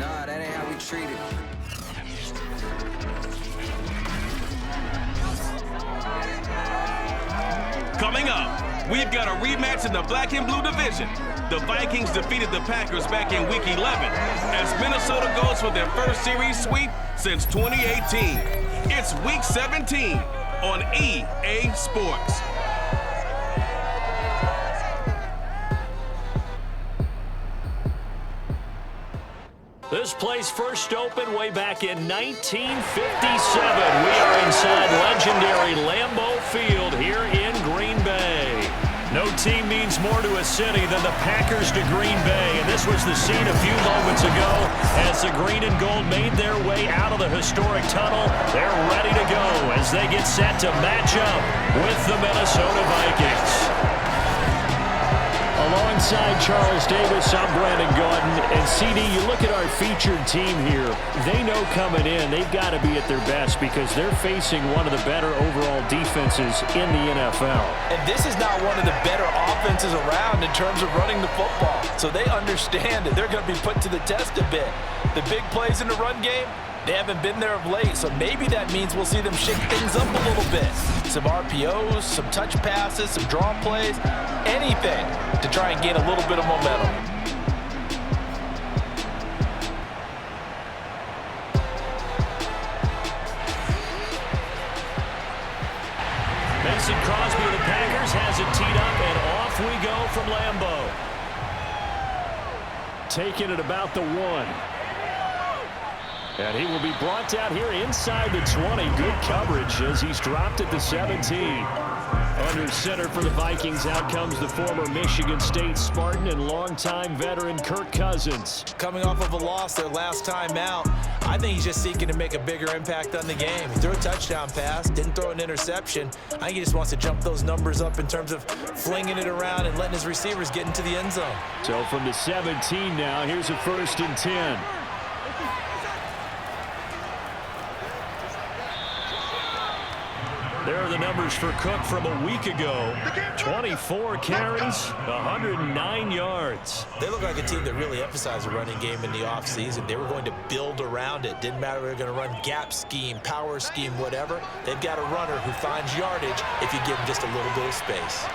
Nah, that ain't how we treat it. Coming up, we've got a rematch in the black and blue division. The Vikings defeated the Packers back in Week 11 as Minnesota goes for their first series sweep since 2018. It's Week 17 on EA Sports. This place first opened way back in 1957. We are inside legendary Lambeau Field here in Green Bay. No team means more to a city than the Packers to Green Bay, and this was the scene a few moments ago as the green and gold made their way out of the historic tunnel. They're ready to go as they get set to match up with the Minnesota Vikings. Alongside Charles Davis, I'm Brandon Gaudin. And CD, you look at our featured team here. They know coming in they've got to be at their best because they're facing one of the better overall defenses in the NFL. And this is not one of the better offenses around in terms of running the football. So they understand that they're going to be put to the test a bit. The big plays in the run game, they haven't been there of late, so maybe that means we'll see them shake things up a little bit. Some RPOs, some touch passes, some draw plays, anything to try and gain a little bit of momentum. Mason Crosby of the Packers has it teed up, and off we go from Lambeau. Taking it about the 1. And he will be brought down here inside the 20. Good coverage as he's dropped at the 17. Under center for the Vikings, out comes the former Michigan State Spartan and longtime veteran Kirk Cousins. Coming off of a loss their last time out, I think he's just seeking to make a bigger impact on the game. He threw a touchdown pass, didn't throw an interception. I think he just wants to jump those numbers up in terms of flinging it around and letting his receivers get into the end zone. So from the 17 now, here's a 1st and 10. There are the numbers for Cook from a week ago. 24 carries, 109 yards. They look like a team that really emphasized the running game in the offseason. They were going to build around it. Didn't matter if they were going to run gap scheme, power scheme, whatever. They've got a runner who finds yardage if you give him just a little bit of space.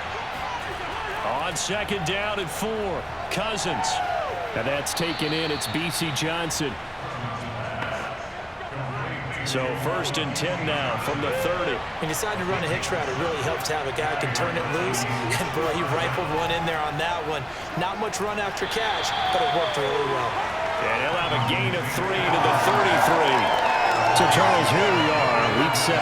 On 2nd down and 4, Cousins. And that's taken in. It's B.C. Johnson. So 1st and 10 now from the 30. He decided to run a hitch route. It really helps to have a guy who can turn it loose. And, boy, he rifled one in there on that one. Not much run after catch, but it worked really well. And he'll have a gain of 3 to the 33. So, Charles, here we are, Week 17.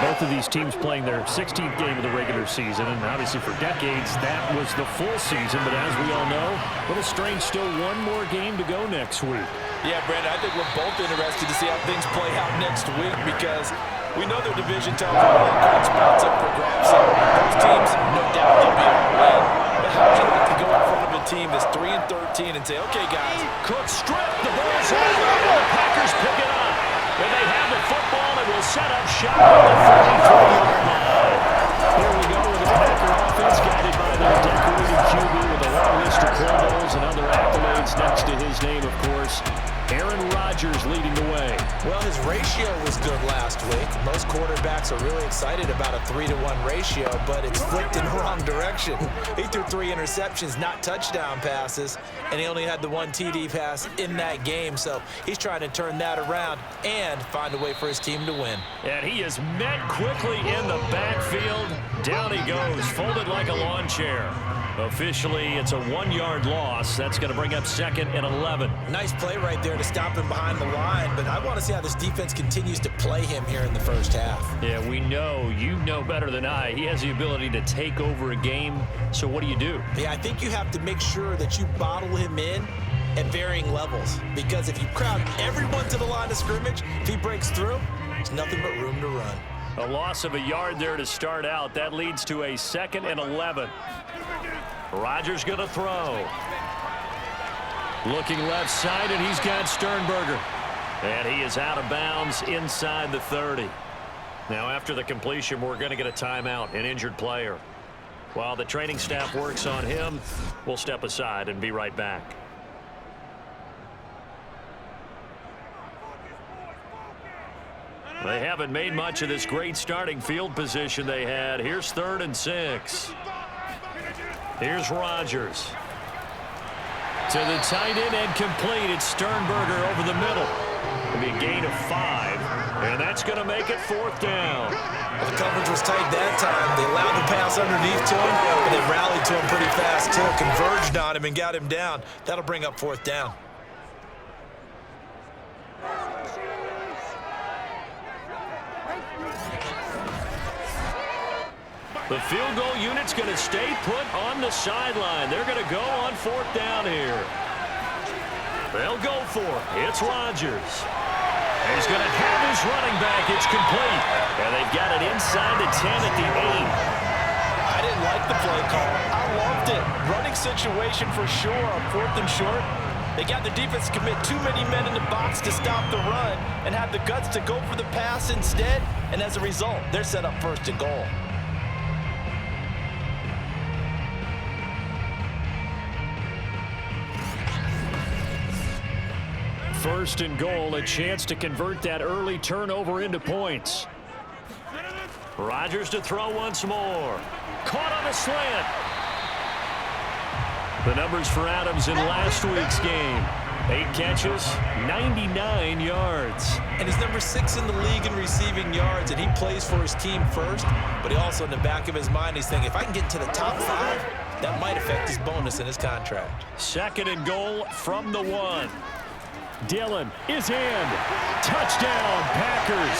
Both of these teams playing their 16th game of the regular season. And obviously for decades, that was the full season. But as we all know, a little strange, still one more game to go next week. Yeah, Brandon, I think we're both interested to see how things play out next week because we know their division tells them one good spots up for grabs. So those teams, no doubt, they'll be able to win. But how would you like to go in front of a team that's 3-13 and say, okay, guys. Cook stripped, the ball's out, and the Packers pick it up. And they have the football and will set up shop at the 33-yard line. Here we go with the Packer offense guided by their decorated QB with a long list of Pro Bowls and other accolades next to his name, of course. Aaron Rodgers leading the way. Well, his ratio was good last week. Most quarterbacks are really excited about a 3-to-1 ratio, but it's flipped in the wrong direction. He threw 3 interceptions, not touchdown passes, and he only had the 1 TD pass in that game. So he's trying to turn that around and find a way for his team to win. And he is met quickly in the backfield. Down he goes, folded like a lawn chair. Officially, it's a 1-yard loss. That's going to bring up 2nd and 11. Nice play right there to stop him behind the line, but I want to see how this defense continues to play him here in the first half. Yeah, we know, you know better than I. He has the ability to take over a game, so what do you do? Yeah, I think you have to make sure that you bottle him in at varying levels, because if you crowd everyone to the line of scrimmage, if he breaks through, there's nothing but room to run. A loss of a yard there to start out. That leads to a 2nd and 11. Rodgers going to throw. Looking left side, and he's got Sternberger. And he is out of bounds inside the 30. Now, after the completion, we're going to get a timeout, an injured player. While the training staff works on him, we'll step aside and be right back. They haven't made much of this great starting field position they had. Here's 3rd and 6. Here's Rodgers. To the tight end and complete. It's Sternberger over the middle. It'll be a gain of 5. And that's going to make it 4th down. Well, the coverage was tight that time. They allowed the pass underneath to him, but they rallied to him pretty fast, too. Converged on him and got him down. That'll bring up 4th down. The field goal unit's going to stay put on the sideline. They're going to go on 4th down here. They'll go for it. It's Rodgers. He's going to have his running back. It's complete. And they've got it inside the 10 at the 8. I didn't like the play call. I loved it. Running situation for sure on 4th and short. They got the defense to commit too many men in the box to stop the run and have the guts to go for the pass instead. And as a result, they're set up 1st and goal. 1st and goal, a chance to convert that early turnover into points. Rodgers to throw once more. Caught on a slant. The numbers for Adams in last week's game. 8 catches, 99 yards. And he's number 6 in the league in receiving yards, and he plays for his team first, but he also in the back of his mind, he's thinking, if I can get into the top 5, that might affect his bonus in his contract. 2nd and goal from the 1. Dillon is in. Touchdown, Packers.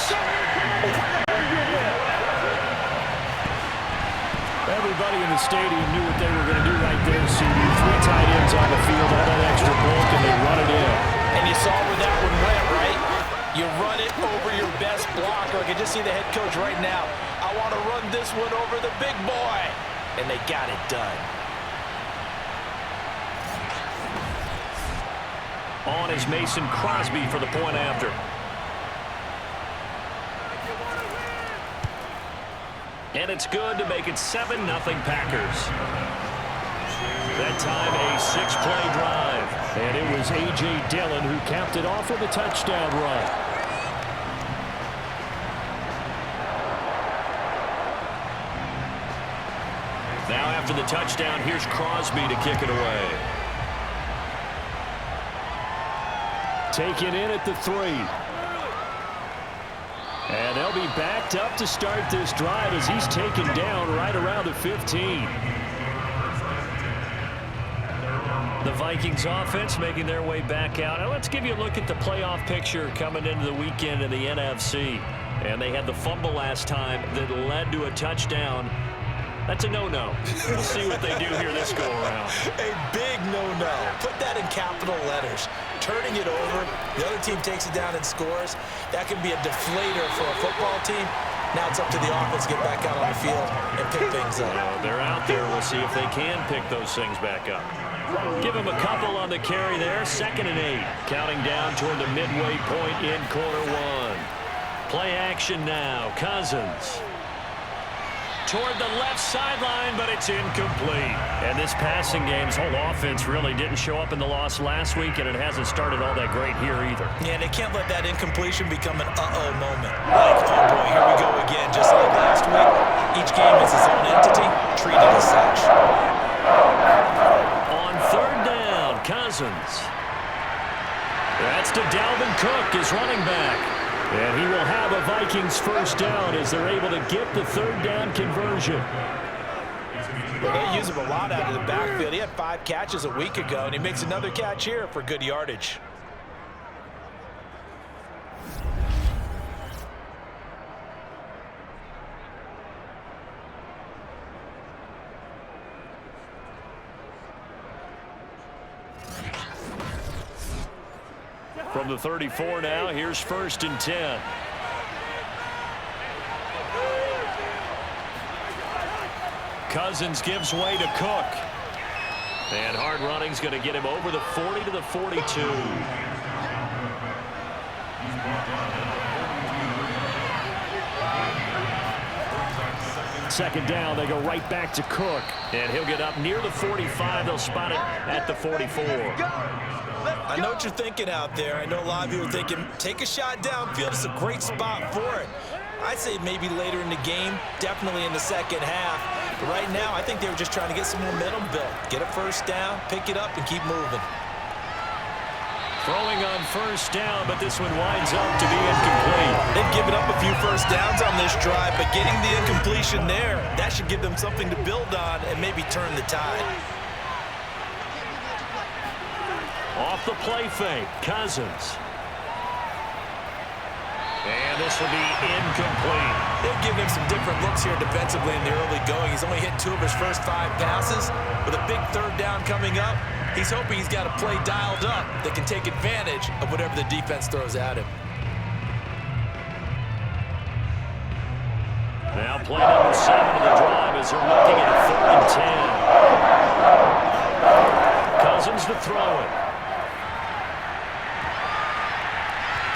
Everybody in the stadium knew what they were going to do right there, CD. 3 tight ends on the field, all that extra bulk, and they run it in. And you saw where that one went, right? You run it over your best blocker. I can just see the head coach right now. I want to run this one over the big boy. And they got it done. On is Mason Crosby for the point after. And it's good to make it 7-0 Packers. That time a 6-play drive. And it was A.J. Dillon who capped it off with a touchdown run. Now after the touchdown, here's Crosby to kick it away. Taken in at the 3. And they'll be backed up to start this drive as he's taken down right around the 15. The Vikings offense making their way back out. Now let's give you a look at the playoff picture coming into the weekend in the NFC. And they had the fumble last time that led to a touchdown. That's a no-no. We'll see what they do here this go-around. A big no-no. Put that in capital letters. Turning it over, the other team takes it down and scores. That can be a deflator for a football team. Now it's up to the offense to get back out on the field and pick things up. They're out there. We'll see if they can pick those things back up. Give them a couple on the carry there. 2nd and 8. Counting down toward the midway point in quarter 1. Play action now. Cousins. Toward the left sideline, but it's incomplete. And this passing game's whole offense really didn't show up in the loss last week, and it hasn't started all that great here either. Yeah, they can't let that incompletion become an uh-oh moment. Like, oh boy, here we go again. Just like last week, each game is its own entity, treated as such. On 3rd down, Cousins. That's to Dalvin Cook, his running back. And he will have a Vikings 1st down as they're able to get the 3rd down conversion. Well, they use him a lot out of the backfield. He had 5 catches a week ago, and he makes another catch here for good yardage. From the 34 now, here's 1st and 10. Cousins gives way to Cook. And hard running's going to get him over the 40 to the 42. Second down, they go right back to Cook. And he'll get up near the 45. They'll spot it at the 44. I I know what you're thinking out there. I know a lot of you are thinking, take a shot downfield. It's a great spot for it. I'd say maybe later in the game, definitely in the second half. But right now, I think they were just trying to get some momentum built. Get a first down, pick it up, and keep moving. Throwing on first down, but this one winds up to be incomplete. They've given up a few first downs on this drive, but getting the incompletion there, that should give them something to build on and maybe turn the tide. Off the play fake, Cousins. And this will be incomplete. They've given him some different looks here defensively in the early going. He's only hit 2 of his first 5 passes. With a big third down coming up, he's hoping he's got a play dialed up that can take advantage of whatever the defense throws at him. Now play number 7 of the drive as they're looking at 3rd and 10. Cousins to throw it.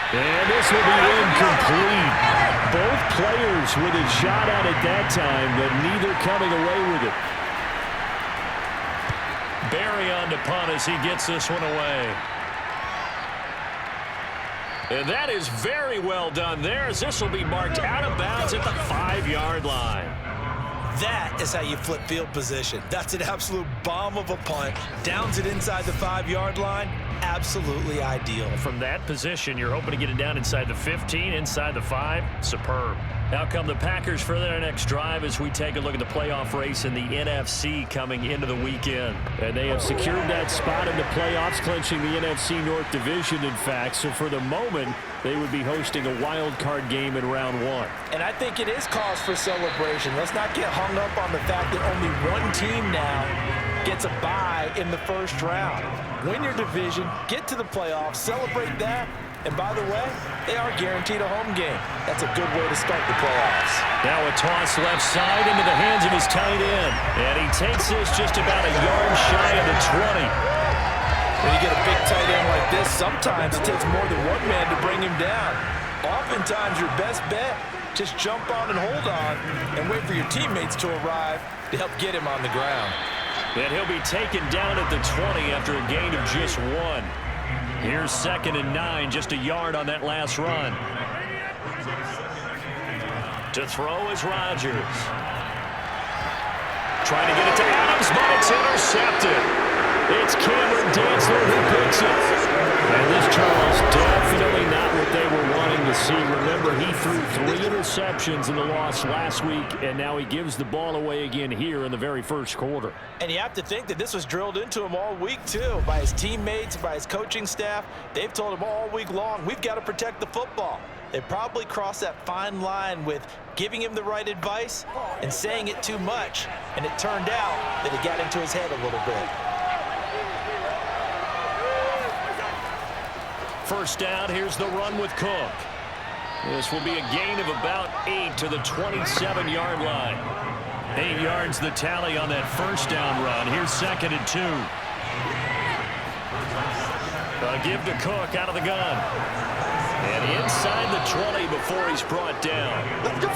And this will be incomplete. Both players with a shot at it that time, but neither coming away with it. Barry on to punt as he gets this one away. And that is very well done there, as this will be marked out of bounds at the 5-yard line. That is how you flip field position. That's an absolute bomb of a punt. Downs it inside the 5-yard line. Absolutely ideal. From that position, you're hoping to get it down inside the 15, inside the 5. Superb. Out come the Packers for their next drive as we take a look at the playoff race in the NFC coming into the weekend. And they have secured that spot in the playoffs, clinching the NFC North Division, in fact. So for the moment, they would be hosting a wild card game in round 1. And I think it is cause for celebration. Let's not get hung up on the fact that only one team now gets a bye in the first round. Win your division, get to the playoffs, celebrate that, and by the way, they are guaranteed a home game. That's a good way to start the playoffs. Now a toss left side into the hands of his tight end. And he takes this just about a yard shy of the 20. When you get a big tight end like this, sometimes it takes more than one man to bring him down. Oftentimes, your best bet, just jump on and hold on and wait for your teammates to arrive to help get him on the ground. And he'll be taken down at the 20 after a gain of just 1. Here's 2nd and 9, just a yard on that last run. To throw is Rodgers. Trying to get it to Adams, but it's intercepted. It's Cameron Dantzler who picks it. And this, Charles, definitely not what they were wanting to see. Remember, he threw 3 interceptions in the loss last week, and now he gives the ball away again here in the very first quarter. And you have to think that this was drilled into him all week, too, by his teammates, by his coaching staff. They've told him all week long, we've got to protect the football. They probably crossed that fine line with giving him the right advice and saying it too much, and it turned out that it got into his head a little bit. First down, here's the run with Cook. This will be a gain of about 8 to the 27-yard line. 8 yards the tally on that first down run. Here's 2nd and 2. A give to Cook out of the gun. And inside the 20 before he's brought down.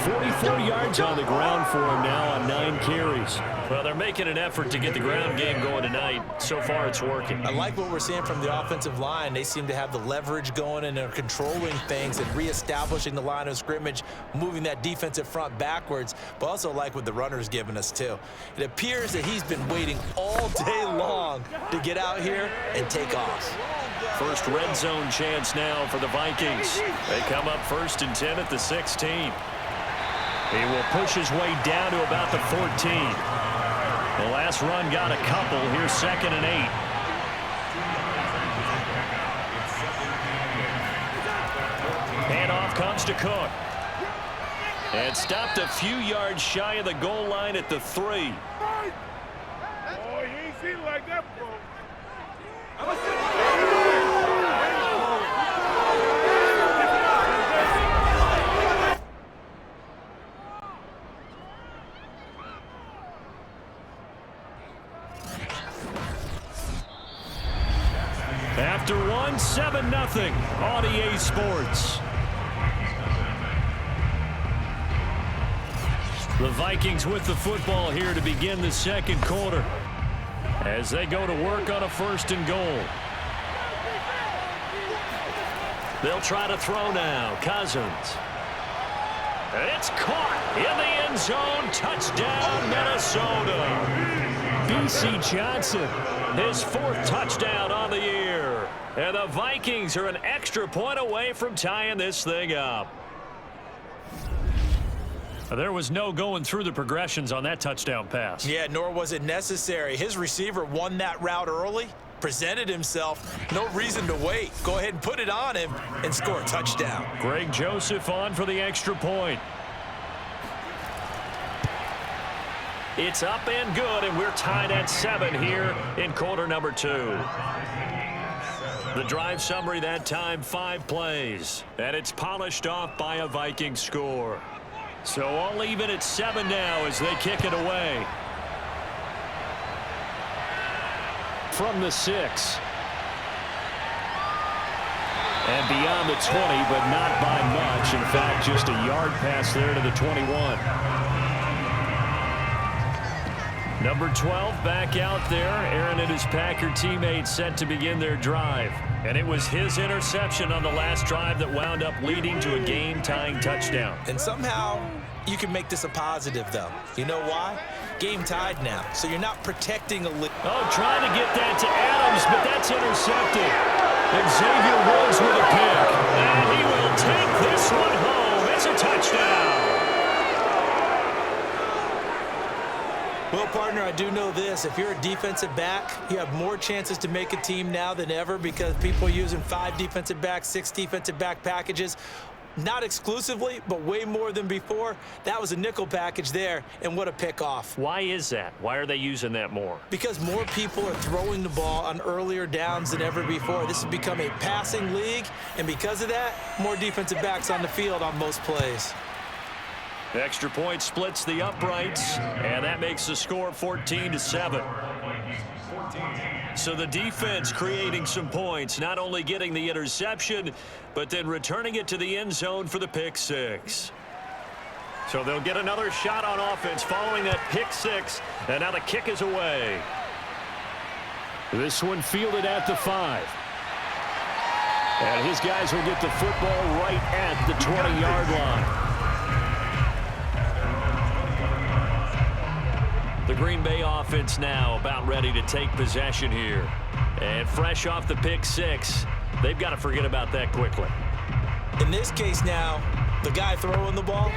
44 yards on the ground for him now on 9 carries. Well, they're making an effort to get the ground game going tonight. So far, it's working. I like what we're seeing from the offensive line. They seem to have the leverage going, and they're controlling things and reestablishing the line of scrimmage, moving that defensive front backwards, but also like what the runner's giving us, too. It appears that he's been waiting all day long to get out here and take off. First red zone chance now for the Vikings. They come up 1st and 10 at the 16. He will push his way down to about the 14. The last run got a couple. Here's 2nd and 8. Handoff comes to Cook. And stopped a few yards shy of the goal line at the 3. Oh, you ain't seen it like that before. After 1, 7-0 on EA Sports. The Vikings with the football here to begin the second quarter as they go to work on a 1st and goal. They'll try to throw now. Cousins. It's caught in the end zone. Touchdown, Minnesota. B.C. Johnson, his 4th touchdown on the year. And the Vikings are an extra point away from tying this thing up. There was no going through the progressions on that touchdown pass. Yeah, nor was it necessary. His receiver won that route early, presented himself. No reason to wait. Go ahead and put it on him and score a touchdown. Greg Joseph on for the extra point. It's up and good, and we're tied at 7 here in quarter number 2. The drive summary that time, 5 plays. And it's polished off by a Viking score. So all even at 7 now as they kick it away. From the 6. And beyond the 20, but not by much. In fact, just a yard pass there to the 21. Number 12 back out there. Aaron and his Packer teammates set to begin their drive. And it was his interception on the last drive that wound up leading to a game-tying touchdown. And somehow you can make this a positive, though. You know why? Game tied now, so you're not protecting a lead. Oh, trying to get that to Adams, but that's intercepted. And Xavier Woods with a pick. And he will take this one home. It's a touchdown. Well, partner, I do know this. If you're a defensive back, you have more chances to make a team now than ever because people are using 5 defensive backs, 6 defensive back packages. Not exclusively, but way more than before. That was a nickel package there, and what a pick-off. Why is that? Why are they using that more? Because more people are throwing the ball on earlier downs than ever before. This has become a passing league, and because of that, more defensive backs on the field on most plays. The extra point splits the uprights, and that makes the score 14-7. So the defense creating some points, not only getting the interception, but then returning it to the end zone for the pick 6. So they'll get another shot on offense following that pick 6, and now the kick is away. This one fielded at the 5. And his guys will get the football right at the 20-yard line. The Green Bay offense now about ready to take possession here. And fresh off the pick 6, they've got to forget about that quickly. In this case now, the guy throwing the ball,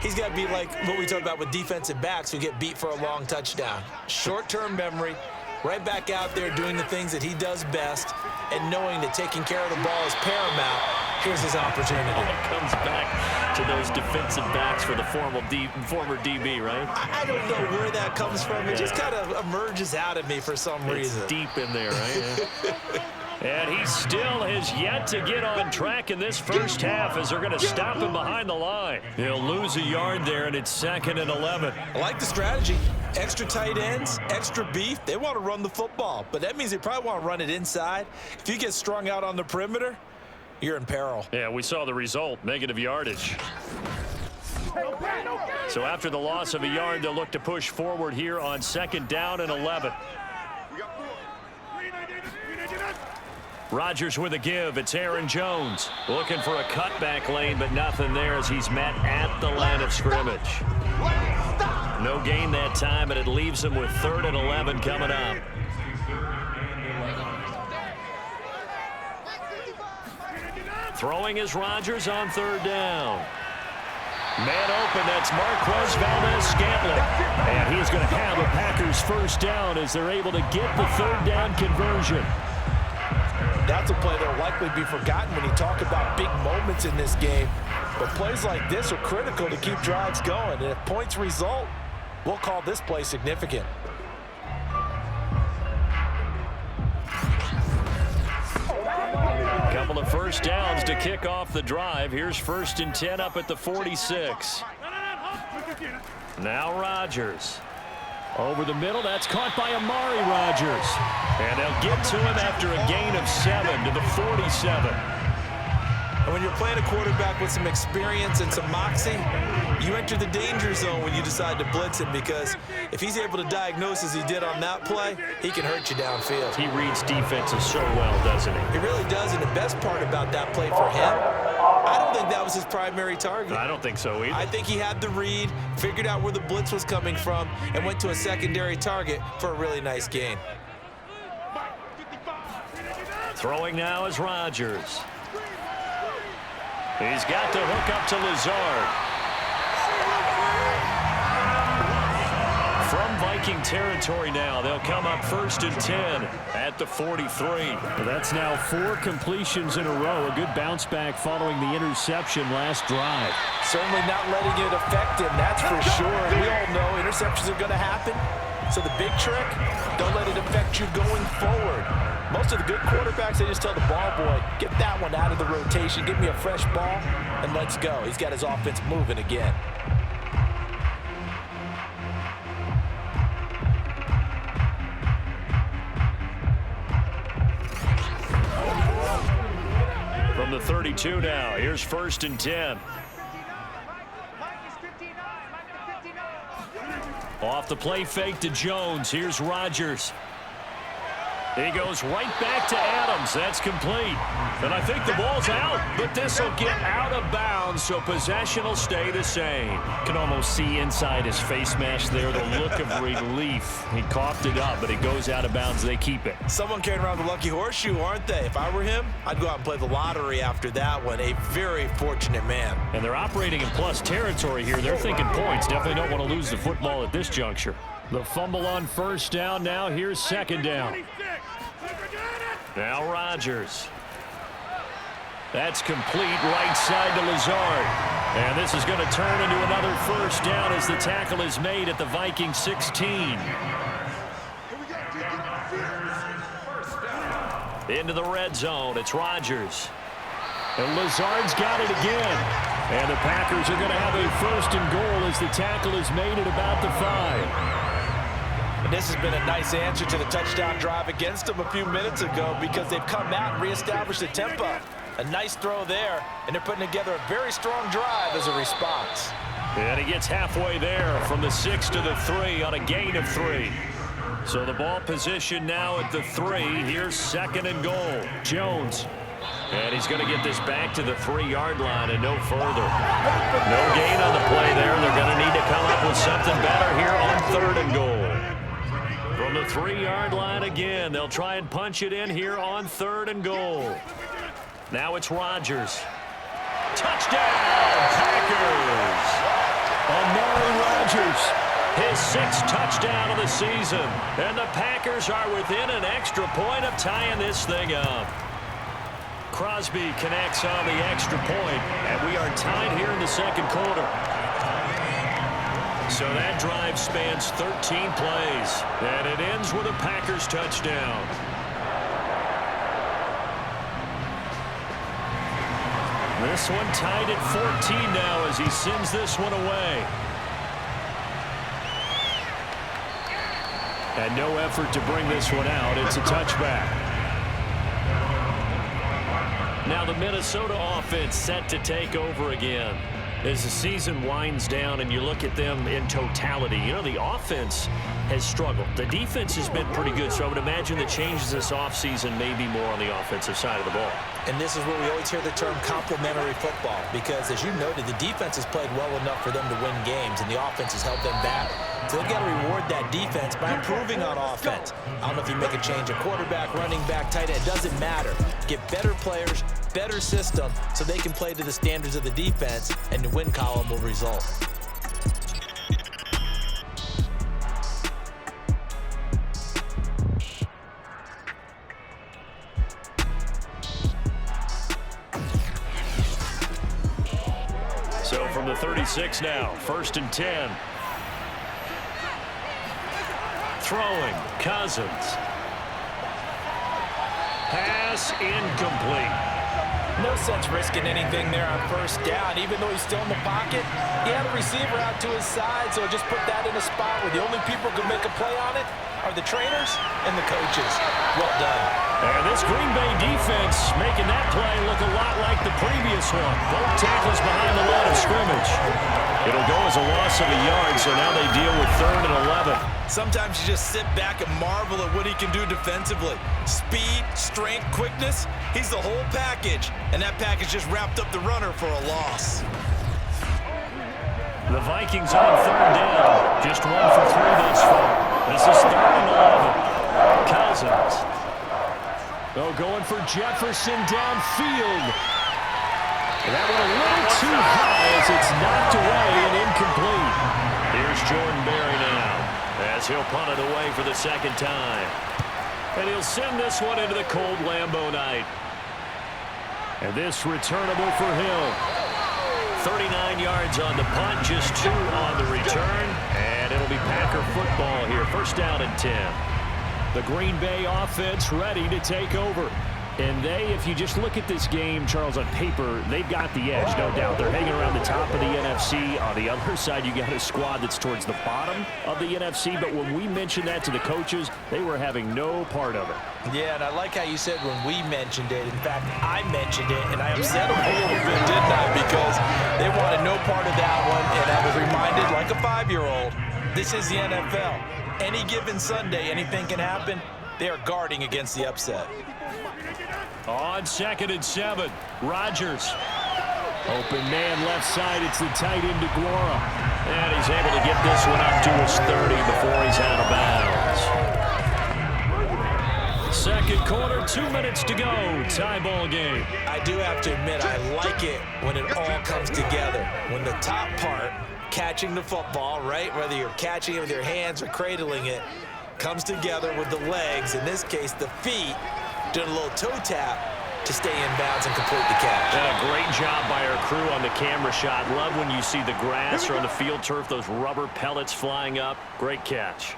he's got to be like what we talk about with defensive backs who get beat for a long touchdown. Short-term memory, right back out there doing the things that he does best, and knowing that taking care of the ball is paramount. Here's his opportunity. It comes back to those defensive backs for the former DB, right? I don't know where that comes from. It just kind of emerges out of me for some reason. It's deep in there, right? And he still has yet to get on track in this first half as they're going to stop him behind the line. He'll lose a yard there, and it's 2nd and 11. I like the strategy. Extra tight ends, extra beef. They want to run the football, but that means they probably want to run it inside. If you get strung out on the perimeter, you're in peril. Yeah, we saw the result, negative yardage. So after the loss of a yard, they'll look to push forward here on 2nd down and 11. Rodgers with a give. It's Aaron Jones looking for a cutback lane, but nothing there as he's met at the line of scrimmage. No gain that time, and it leaves him with 3rd and 11 coming up. Throwing is Rodgers on 3rd down. Man open, that's Marquez Valdez-Scantling. And he's going to have a Packers first down as they're able to get the 3rd down conversion. That's a play that will likely be forgotten when you talk about big moments in this game. But plays like this are critical to keep drives going. And if points result, we'll call this play significant. Couple of first downs to kick off the drive. Here's 1st and 10 up at the 46. Now Rodgers. Over the middle, that's caught by Amari Rodgers. And they'll get to him after a gain of 7 to the 47. And when you're playing a quarterback with some experience and some moxie, you enter the danger zone when you decide to blitz him, because if he's able to diagnose as he did on that play, he can hurt you downfield. He reads defenses so well, doesn't he? He really does, and the best part about that play for him, I don't think that was his primary target. I don't think so either. I think he had the read, figured out where the blitz was coming from, and went to a secondary target for a really nice gain. Throwing now is Rodgers. He's got the hook up to Lazard. From Viking territory now, they'll come up 1st and 10 at the 43. Well, that's now 4 completions in a row. A good bounce back following the interception last drive. Certainly not letting it affect him, that's for sure. We all know interceptions are going to happen. So the big trick, don't let it affect you going forward. Most of the good quarterbacks, they just tell the ball boy, get that one out of the rotation, give me a fresh ball, and let's go. He's got his offense moving again. From the 32 now, here's 1st and 10. Off the play fake to Jones. Here's Rodgers. He goes right back to Adams. That's complete. And I think the ball's out, but this will get out of bounds, so possession will stay the same. Can almost see inside his face mask there the look of relief. He coughed it up, but it goes out of bounds. They keep it. Someone carrying around the lucky horseshoe, aren't they? If I were him, I'd go out and play the lottery after that one. A very fortunate man. And they're operating in plus territory here. They're thinking points. Definitely don't want to lose the football at this juncture. The fumble on 1st down. Now here's 2nd down. Now Rodgers. That's complete right side to Lazard. And this is going to turn into another 1st down as the tackle is made at the Vikings 16. Into the red zone. It's Rodgers. And Lazard's got it again. And the Packers are going to have a 1st and goal as the tackle is made at about the 5. And this has been a nice answer to the touchdown drive against them a few minutes ago, because they've come out and reestablished the tempo. A nice throw there, and they're putting together a very strong drive as a response. And he gets halfway there from the 6 to the 3 on a gain of 3. So the ball position now at the 3. Here's 2nd and goal. Jones. And he's going to get this back to the 3-yard line and no further. No gain on the play there. They're going to need to come up with something better here on 3rd and goal. From the 3-yard line again, they'll try and punch it in here on 3rd and goal. Now it's Rodgers. Touchdown, Packers! Amari Rodgers. His 6th touchdown of the season. And the Packers are within an extra point of tying this thing up. Crosby connects on the extra point, and we are tied here in the 2nd quarter. So that drive spans 13 plays, and it ends with a Packers touchdown. This one tied at 14 now as he sends this one away. And no effort to bring this one out. It's a touchback. Now the Minnesota offense set to take over again. As the season winds down and you look at them in totality, you know, the offense has struggled. The defense has been pretty good, so I would imagine the changes this offseason may be more on the offensive side of the ball. And this is where we always hear the term complementary football, because as you noted, the defense has played well enough for them to win games, and the offense has held them back. So they've got to reward that defense by improving on offense. I don't know if you make a change at quarterback, running back, tight end, it doesn't matter. Get better players, better system, so they can play to the standards of the defense, and the win column will result. So from the 36 now, 1st and 10. Throwing, Cousins. Pass incomplete. No sense risking anything there on 1st down. Even though he's still in the pocket, he had a receiver out to his side, so just put that in a spot where the only people who can make a play on it are the trainers and the coaches. Well done. And this Green Bay defense making that play look a lot like the previous one. Both tackles behind the line of scrimmage. It'll go as a loss of a yard, so now they deal with 3rd and 11. Sometimes you just sit back and marvel at what he can do defensively. Speed, strength, quickness, he's the whole package. And that package just wrapped up the runner for a loss. The Vikings on 3rd down. Just 1 for 3 thus far. This is 3rd and 11. Cousins. Oh, going for Jefferson downfield. And that went a little too high as it's knocked away and incomplete. Here's Jordan Berry now as he'll punt it away for the 2nd time. And he'll send this one into the cold Lambeau night. And this returnable for him. 39 yards on the punt, just 2 on the return. And it'll be Packer football here. 1st down and 10. The Green Bay offense ready to take over. And if you just look at this game, Charles, on paper, they've got the edge, no doubt. They're hanging around the top of the NFC. On the other side, you got a squad that's towards the bottom of the NFC. But when we mentioned that to the coaches, they were having no part of it. Yeah, and I like how you said when we mentioned it. In fact, I mentioned it, and I upset them a little bit, didn't I? Because they wanted no part of that one, and I was reminded, like a 5-year-old, this is the NFL. Any given Sunday, anything can happen. They are guarding against the upset. On 2nd and 7, Rodgers. Open man left side. It's the tight end DeGuara. And he's able to get this one up to his 30 before he's out of bounds. 2nd quarter, 2 minutes to go. Tie ball game. I do have to admit, I like it when it all comes together. When the top part, catching the football, right, whether you're catching it with your hands or cradling it, comes together with the legs, in this case the feet, doing a little toe tap to stay in bounds and complete the catch. And a great job by our crew on the camera shot. Love when you see the grass or on the field turf, those rubber pellets flying up. Great catch.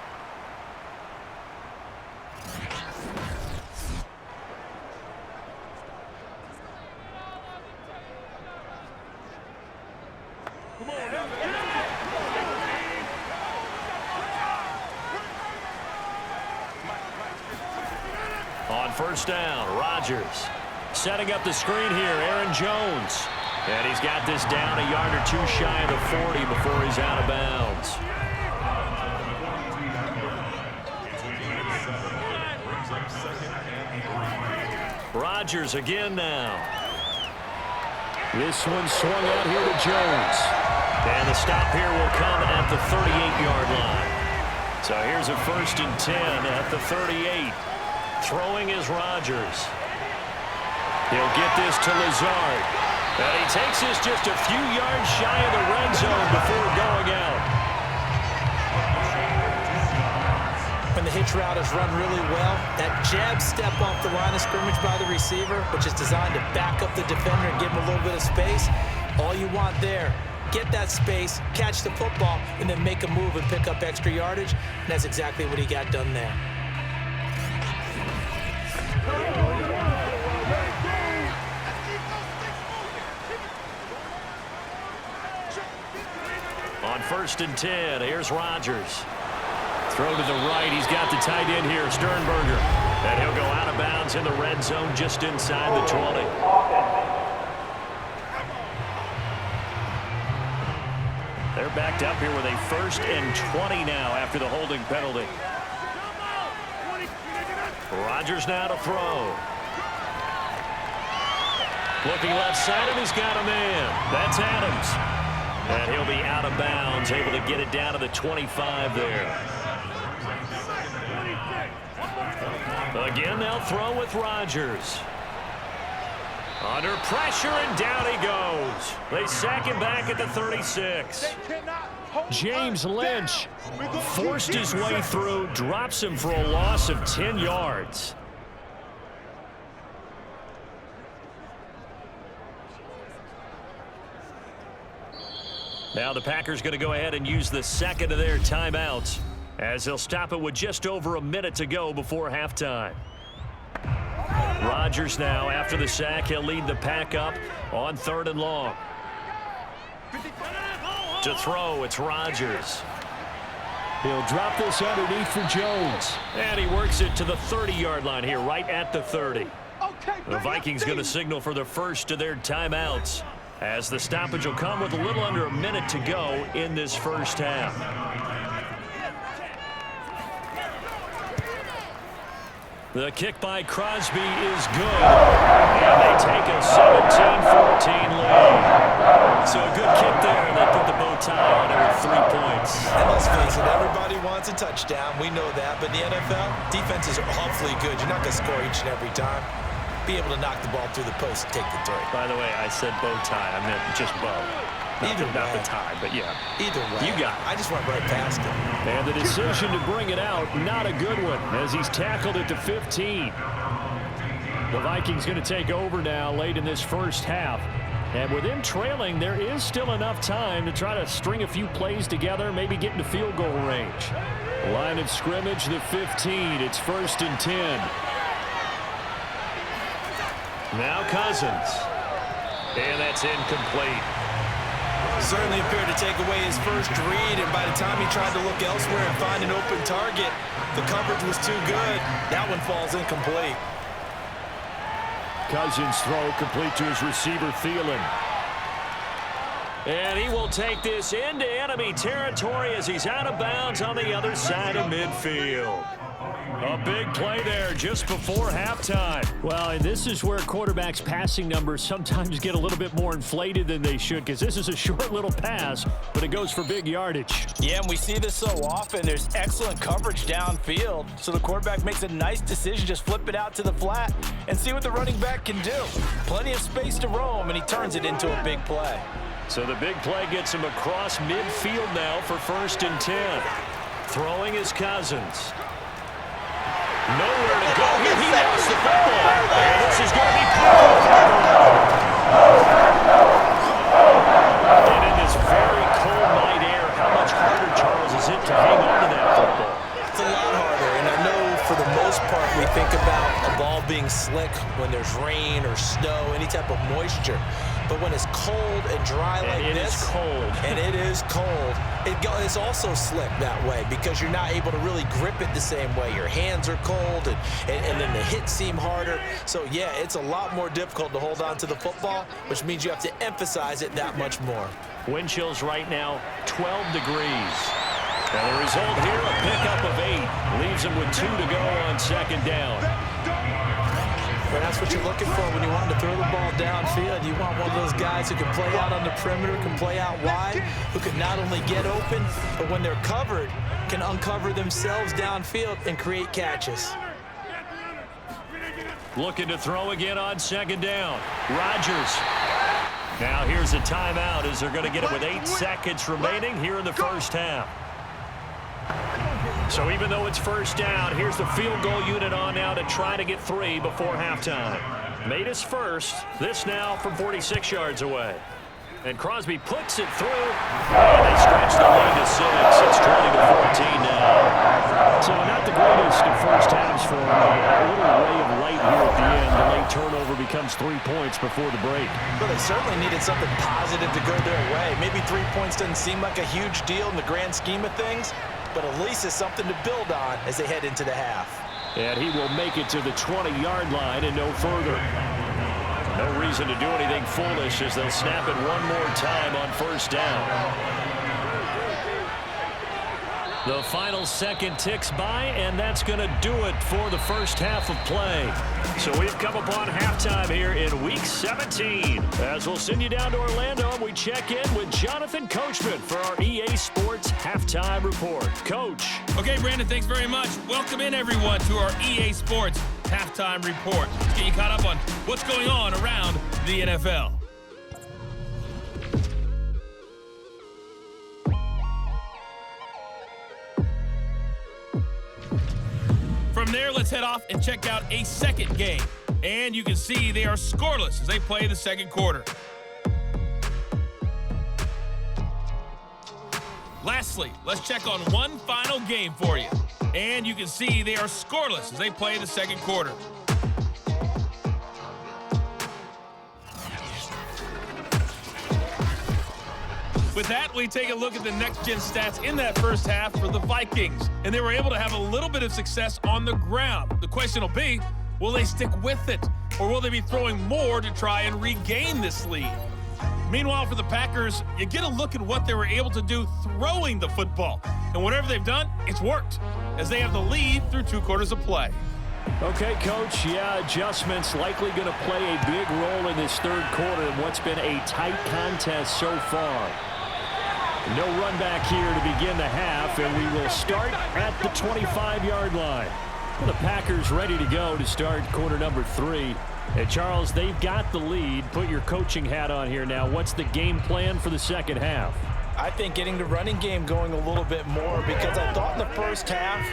On 1st down, Rodgers setting up the screen here, Aaron Jones. And he's got this down a yard or 2 shy of the 40 before he's out of bounds. Rodgers again now. This one swung out here to Jones. And the stop here will come at the 38-yard line. So here's a 1st and 10 at the 38. Throwing is Rodgers. He'll get this to Lazard. And he takes this just a few yards shy of the red zone before going out. When the hitch route is run really well, that jab step off the line of scrimmage by the receiver, which is designed to back up the defender and give him a little bit of space, all you want there, get that space, catch the football, and then make a move and pick up extra yardage. And that's exactly what he got done there. On 1st and 10, here's Rodgers. Throw to the right. He's got the tight end here, Sternberger. And he'll go out of bounds in the red zone just inside the 20. They're backed up here with a 1st and 20 now after the holding penalty. Rodgers now to throw. Looking left side, and he's got a man. That's Adams. And he'll be out of bounds, able to get it down to the 25 there. Again, they'll throw with Rodgers. Under pressure, and down he goes. They sack him back at the 36. James Lynch forced his way through, drops him for a loss of 10 yards. Now the Packers going to go ahead and use the 2nd of their timeouts as they'll stop it with just over a minute to go before halftime. Rodgers now, after the sack, he'll lead the pack up on 3rd and long. To throw, it's Rodgers. He'll drop this underneath for Jones. And he works it to the 30-yard line here, right at the 30. The Vikings going to signal for the first of their timeouts, as the stoppage will come with a little under a minute to go in this first half. The kick by Crosby is good, and they take a 17-14 lead. So a good kick there, and they put the bow tie on it with 3 points. And let's face it, everybody wants a touchdown. We know that, but in the NFL, defenses are awfully good. You're not going to score each and every time. Be able to knock the ball through the post and take the three. By the way, I said bow tie. I meant just bow. Not the tie, but yeah. Either way. You got it. I just went right past him. And the decision to bring it out, not a good one, as he's tackled at the 15. The Vikings going to take over now late in this first half. And with them trailing, there is still enough time to try to string a few plays together, maybe get into field goal range. Line of scrimmage, the 15. It's 1st and 10. Now Cousins. And that's incomplete. Certainly appeared to take away his first read, and by the time he tried to look elsewhere and find an open target, the coverage was too good. That one falls incomplete. Cousins' throw complete to his receiver, Thielen. And he will take this into enemy territory as he's out of bounds on the other side of midfield. A big play there just before halftime. Well, and this is where quarterbacks' passing numbers sometimes get a little bit more inflated than they should, because this is a short little pass, but it goes for big yardage. Yeah, and we see this so often. There's excellent coverage downfield, so the quarterback makes a nice decision, just flip it out to the flat and see what the running back can do. Plenty of space to roam, and he turns it into a big play. So the big play gets him across midfield now for 1st and 10. Throwing is Cousins. Nowhere to go here. He lost the football. And this is going to be and in this very cold night air, how much harder, Charles, is it to hang on to that football? It's a lot harder, and I know for the most part we think about a ball being slick when there's rain or snow, any type of moisture. But when it's cold and dry like this, and it is cold, it's also slick that way because you're not able to really grip it the same way. Your hands are cold, and then the hits seem harder. So, yeah, it's a lot more difficult to hold on to the football, which means you have to emphasize it that much more. Wind chills right now, 12 degrees. And the result here, a pickup of 8. Leaves him with 2 to go on 2nd down. But that's what you're looking for when you want to throw the ball downfield. You want one of those guys who can play out on the perimeter, can play out wide, who can not only get open, but when they're covered, can uncover themselves downfield and create catches. Looking to throw again on 2nd down. Rodgers. Now here's a timeout as they're going to get it with 8 seconds remaining here in the first half. So even though it's 1st down, here's the field goal unit on now to try to get 3 before halftime. Made his first. This now from 46 yards away. And Crosby puts it through. And they stretch the lead to 6. It's 20-14 now. So not the greatest of first halves for him. A little ray of light here at the end. The late turnover becomes 3 points before the break. Well, they certainly needed something positive to go their way. Maybe 3 points doesn't seem like a huge deal in the grand scheme of things, but at least it's something to build on as they head into the half. And he will make it to the 20-yard line and no further. No reason to do anything foolish as they'll snap it one more time on 1st down. The final second ticks by, and that's going to do it for the first half of play. So we've come upon halftime here in Week 17. As we'll send you down to Orlando, and we check in with Jonathan Coachman for our EA Sports Halftime Report. Coach. Okay, Brandon, thanks very much. Welcome in, everyone, to our EA Sports Halftime Report. Let's get you caught up on what's going on around the NFL. From there, let's head off and check out a second game. And you can see they are scoreless as they play the second quarter. Lastly, let's check on one final game for you. And you can see they are scoreless as they play the second quarter. With that, we take a look at the next-gen stats in that first half for the Vikings. And they were able to have a little bit of success on the ground. The question will be, will they stick with it? or will they be throwing more to try and regain this lead? Meanwhile, for the Packers, you get a look at what they were able to do throwing the football. And whatever they've done, it's worked, as they have the lead through 2 quarters of play. Okay, Coach, yeah, adjustments likely going to play a big role in this third quarter in what's been a tight contest so far. No run back here to begin the half, and we will start at the 25-yard line. Well, the Packers ready to go to start quarter number 3. And Charles, they've got the lead. Put your coaching hat on here now. What's the game plan for the second half? I think getting the running game going a little bit more, because I thought in the first half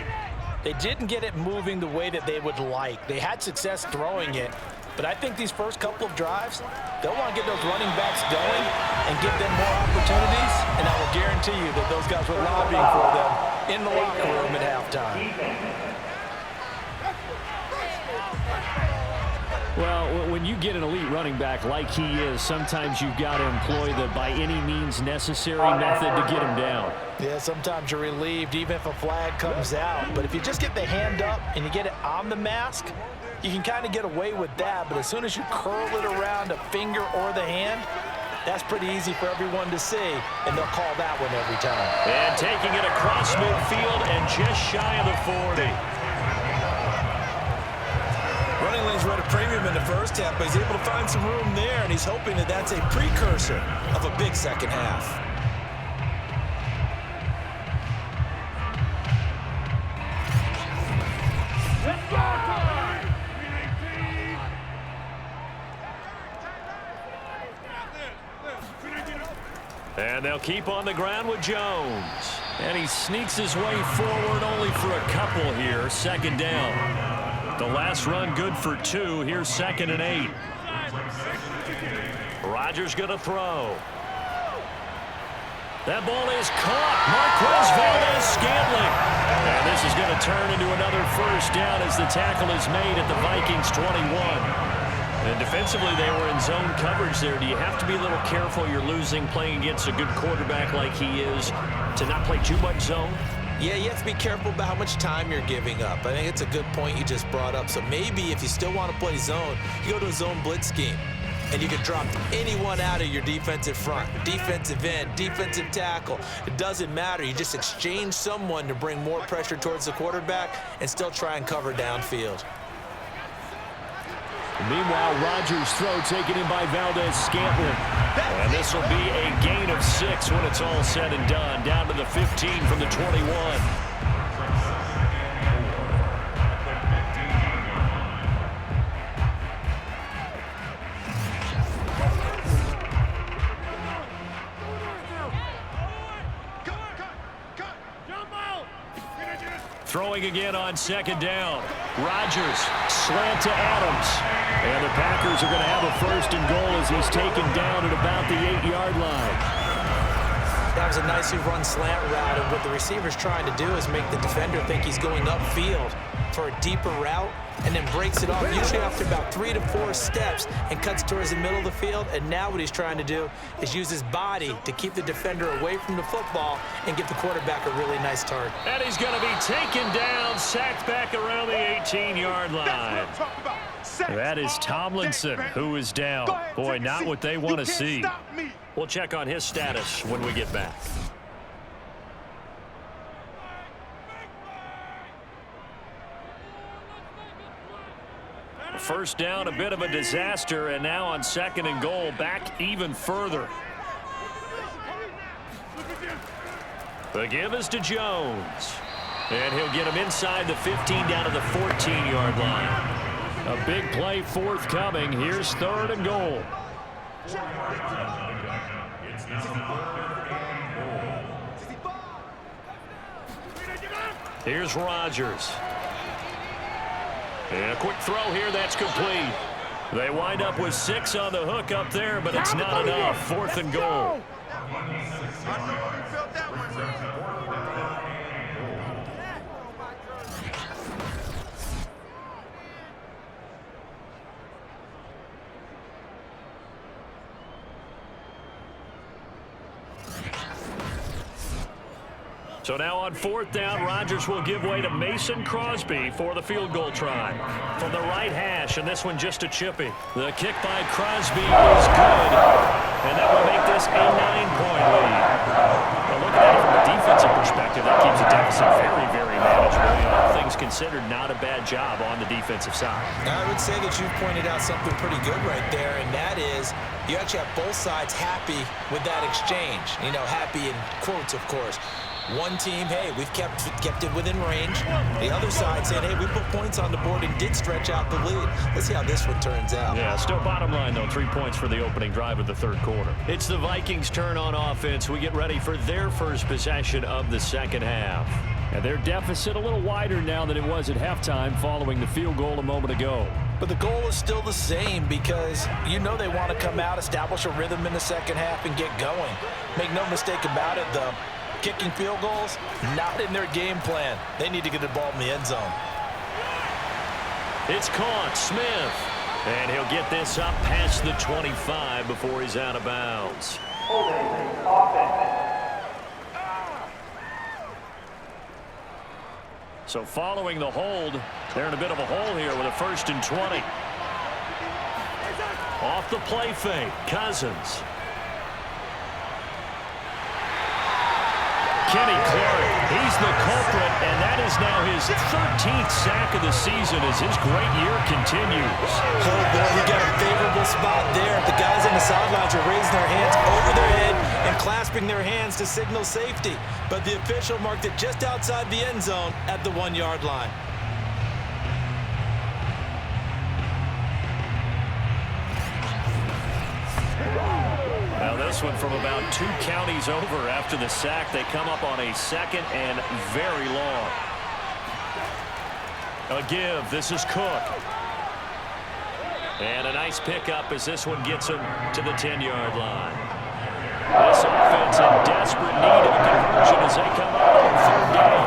they didn't get it moving the way that they would like. They had success throwing it, but I think these first couple of drives, they'll want to get those running backs going and give them more opportunities, and I will guarantee you that those guys were lobbying for them in the locker room at halftime. Well, when you get an elite running back like he is, sometimes you've got to employ the by any means necessary method to get him down. Yeah, sometimes you're relieved even if a flag comes out. But if you just get the hand up and you get it on the mask, you can kind of get away with that. But as soon as you curl it around a finger or the hand, that's pretty easy for everyone to see, and they'll call that one every time. And taking it across midfield and just shy of the 40. Running lanes were at a premium in the first half, but he's able to find some room there, and he's hoping that that's a precursor of a big second half. And they'll keep on the ground with Jones. And he sneaks his way forward only for a couple here. Second down. The last run good for 2. Here's 2nd and 8. Rodgers going to throw. That ball is caught. Marquez Valdes-Scantling. And this is going to turn into another first down as the tackle is made at the Vikings 21. And defensively, they were in zone coverage there. Do you have to be a little careful? You're losing playing against a good quarterback like he is to not play too much zone? Yeah, you have to be careful about how much time you're giving up. I think it's a good point you just brought up. So maybe if you still want to play zone, you go to a zone blitz scheme. And you can drop anyone out of your defensive front, defensive end, defensive tackle. It doesn't matter. You just exchange someone to bring more pressure towards the quarterback and still try and cover downfield. Meanwhile, Rodgers' throw taken in by Valdes-Scantling. And this will be a gain of 6 when it's all said and done. Down to the 15 from the 21. Throwing again on 2nd down. Rodgers, slant to Adams. And the Packers are going to have a 1st and goal as he's taken down at about the 8-yard line. That was a nicely run slant route, and what the receiver's trying to do is make the defender think he's going upfield for a deeper route, and then breaks it off, usually after about 3 to 4 steps, and cuts towards the middle of the field. And now what he's trying to do is use his body to keep the defender away from the football and get the quarterback a really nice target. And he's going to be taken down, sacked back around the 18-yard line. That is Tomlinson, who is down. Boy, not what they want to see. We'll check on his status when we get back. First down, a bit of a disaster, and now on 2nd and goal, back even further. The give is to Jones. And he'll get him inside the 15 down to the 14-yard line. A big play forthcoming. Here's 3rd and goal. Here's Rodgers. And a quick throw here, that's complete. They wind up with 6 on the hook up there, but it's not enough. 4th and goal. So now on 4th down, Rodgers will give way to Mason Crosby for the field goal try. From the right hash, and this one just a chippy. The kick by Crosby is good, and that will make this a 9-point lead. Now looking at it from a defensive perspective, that keeps the deficit very, very manageable. All things considered, not a bad job on the defensive side. I would say that you've pointed out something pretty good right there, and that is you actually have both sides happy with that exchange. You know, happy in quotes, of course. One team, hey, we've kept it within range. The other side saying, hey, we put points on the board and did stretch out the lead. Let's see how this one turns out. Yeah, still bottom line, though, 3 points for the opening drive of the third quarter. It's the Vikings' turn on offense. We get ready for their first possession of the second half. And their deficit a little wider now than it was at halftime following the field goal a moment ago. But the goal is still the same because you know they want to come out, establish a rhythm in the second half, and get going. Make no mistake about it, though. Kicking field goals, not in their game plan. They need to get the ball in the end zone. It's caught, Smith. And he'll get this up past the 25 before he's out of bounds. So following the hold, they're in a bit of a hole here with a 1st and 20. Off the play fake, Cousins. Kenny Clark, he's the culprit, and that is now his 13th sack of the season as his great year continues. Oh, boy, he got a favorable spot there. The guys on the sidelines are raising their hands over their head and clasping their hands to signal safety. But the official marked it just outside the end zone at the 1-yard line. Now this one from about 2 counties over after the sack. They come up on a 2nd and very long. A give. This is Cook. And a nice pickup as this one gets him to the 10-yard line. This offense in desperate need of a conversion as they come up on 3rd down.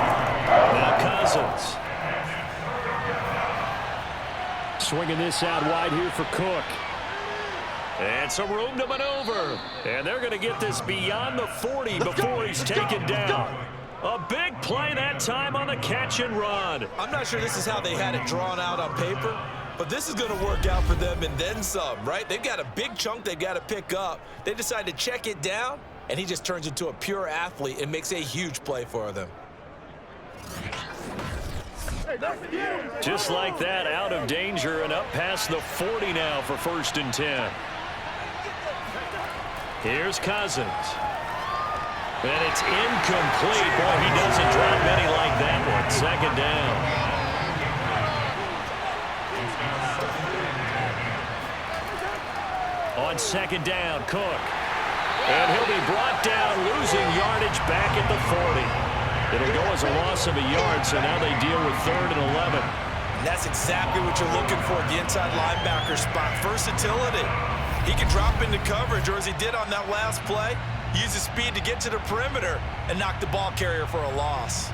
Now Cousins. Swinging this out wide here for Cook. And some room to maneuver. And they're going to get this beyond the 40 before he's taken down. A big play that time on the catch and run. I'm not sure this is how they had it drawn out on paper, but this is going to work out for them and then some, right? They've got a big chunk they've got to pick up. They decide to check it down, and he just turns into a pure athlete and makes a huge play for them. Just like that, out of danger and up past the 40 now for 1st and 10. Here's Cousins. And it's incomplete. Boy, he doesn't drop many like that one. 2nd down. On 2nd down, Cook. And he'll be brought down, losing yardage back at the 40. It'll go as a loss of a yard, so now they deal with 3rd and 11. And that's exactly what you're looking for at the inside linebacker spot. Versatility. He can drop into coverage, or as he did on that last play, use his speed to get to the perimeter and knock the ball carrier for a loss.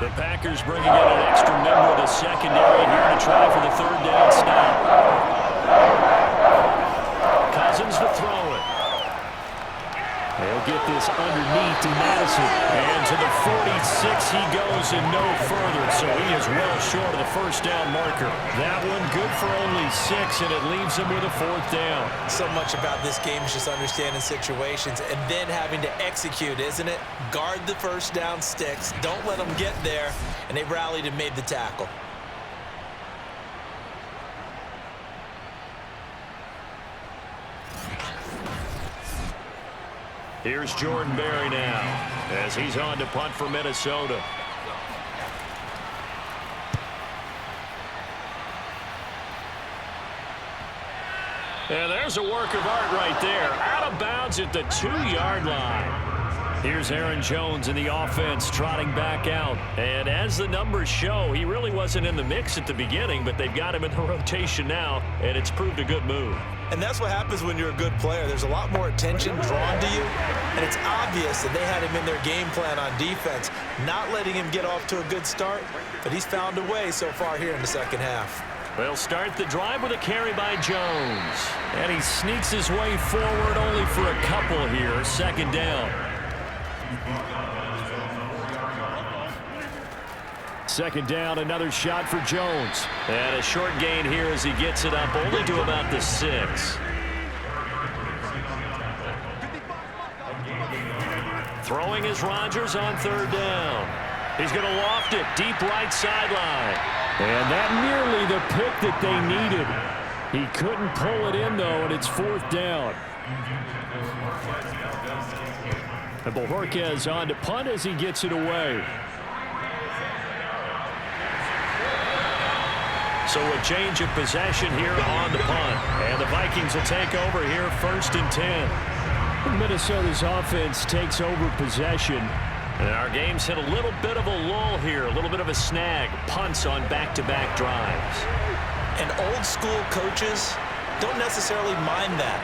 The Packers bringing in an extra member of the secondary here to try for the 3rd down stop. Cousins to throw it. They'll get this underneath to Madison. And to the 46 he goes and no further. So he is well short of the 1st down marker. That one good for only 6, and it leaves him with a 4th down. So much about this game is just understanding situations and then having to execute, isn't it? Guard the 1st down sticks. Don't let them get there. And they rallied and made the tackle. Here's Jordan Berry now as he's on to punt for Minnesota. And there's a work of art right there. Out of bounds at the 2-yard line. Here's Aaron Jones in the offense trotting back out. And as the numbers show, he really wasn't in the mix at the beginning, but they've got him in the rotation now, and it's proved a good move. And that's what happens when you're a good player. There's a lot more attention drawn to you, and it's obvious that they had him in their game plan on defense, not letting him get off to a good start, but he's found a way so far here in the second half. They'll start the drive with a carry by Jones. And he sneaks his way forward only for a couple here. Second down. Second down, another shot for Jones. And a short gain here as he gets it up only to about the 6. Throwing is Rodgers on third down. He's going to loft it deep right sideline. And that nearly the pick that they needed. He couldn't pull it in, though, and it's fourth down. And Bojorquez on to punt as he gets it away. So a change of possession here on the punt. And the Vikings will take over here first and 10. Minnesota's offense takes over possession. And our game's hit a little bit of a lull here, a little bit of a snag. Punts on back-to-back drives. And old school coaches don't necessarily mind that.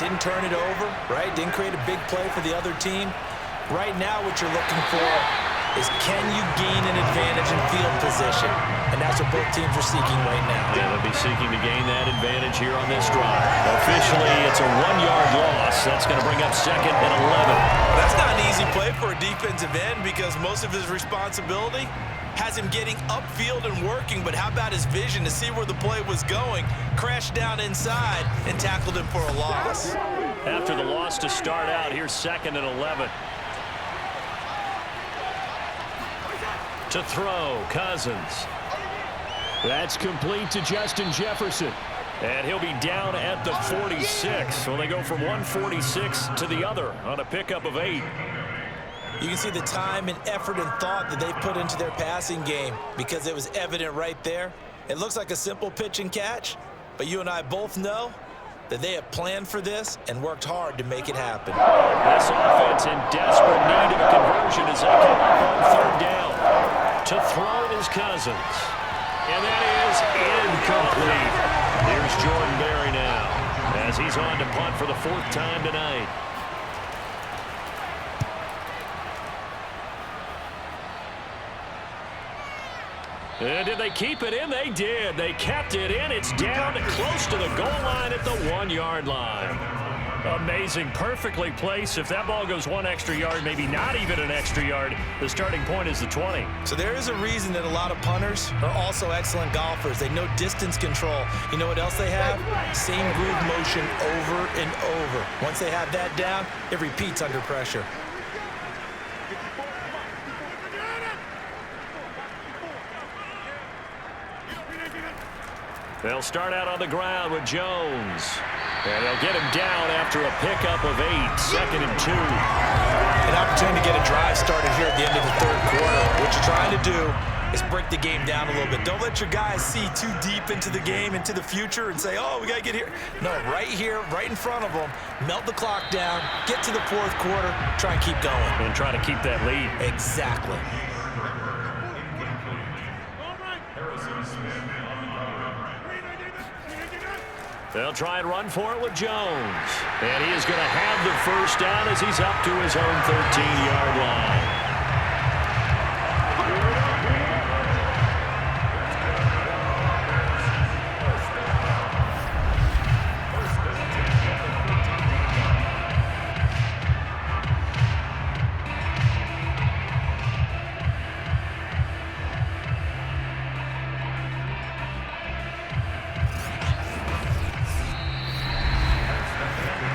Didn't turn it over, right? Didn't create a big play for the other team. Right now what you're looking for is can you gain an advantage in field position? And that's what both teams are seeking right now. Yeah, they'll be seeking to gain that advantage here on this drive. Officially, it's a 1-yard loss. That's going to bring up second and 11. That's not an easy play for a defensive end because most of his responsibility has him getting upfield and working, but how about his vision to see where the play was going, crashed down inside, and tackled him for a loss. After the loss to start out, here's second and 11. To throw, Cousins. That's complete to Justin Jefferson. And he'll be down at the 46. So they go from 146 to the other on a pickup of 8. You can see the time and effort and thought that they put into their passing game because it was evident right there. It looks like a simple pitch and catch, but you and I both know that they have planned for this and worked hard to make it happen. This offense in desperate need of a conversion as they come up on third down. To throw is Cousins. And that is incomplete. Here's Jordan Berry now as he's on to punt for the 4th time tonight. And did they keep it in? They did. They kept it in. It's down close to the goal line at the 1-yard line. Amazing. Perfectly placed. If that ball goes 1 extra yard, maybe not even an extra yard, the starting point is the 20. So there is a reason that a lot of punters are also excellent golfers. They know distance control. You know what else they have? Same groove motion over and over. Once they have that down, it repeats under pressure. They'll start out on the ground with Jones. And they'll get him down after a pickup of 8, second and 2. An opportunity to get a drive started here at the end of the third quarter. What you're trying to do is break the game down a little bit. Don't let your guys see too deep into the game, into the future, and say, oh, we got to get here. No, right here, right in front of them, melt the clock down, get to the fourth quarter, try and keep going. And try to keep that lead. Exactly. They'll try and run for it with Jones. And he is going to have the first down as he's up to his own 13-yard line.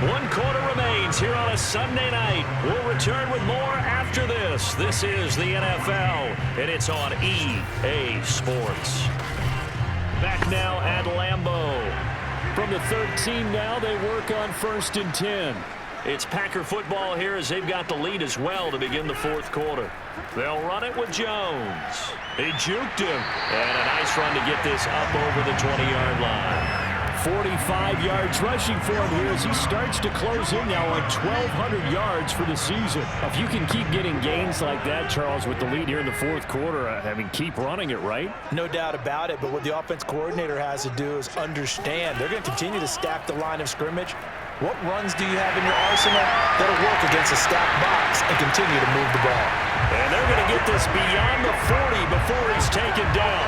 One quarter remains here on a Sunday night. We'll return with more after this. This is the NFL, and it's on EA Sports. Back now at Lambeau. From the 13 now, they work on 1st and 10. It's Packer football here as they've got the lead as well to begin the 4th quarter. They'll run it with Jones. He juked him. And a nice run to get this up over the 20-yard line. 45 yards rushing for him here as he starts to close in now on 1,200 yards for the season. If you can keep getting gains like that, Charles, with the lead here in the 4th quarter, I mean, keep running it, right? No doubt about it, but what the offense coordinator has to do is understand they're going to continue to stack the line of scrimmage. What runs do you have in your arsenal that'll work against a stacked box and continue to move the ball? And they're going to get this beyond the 40 before he's taken down.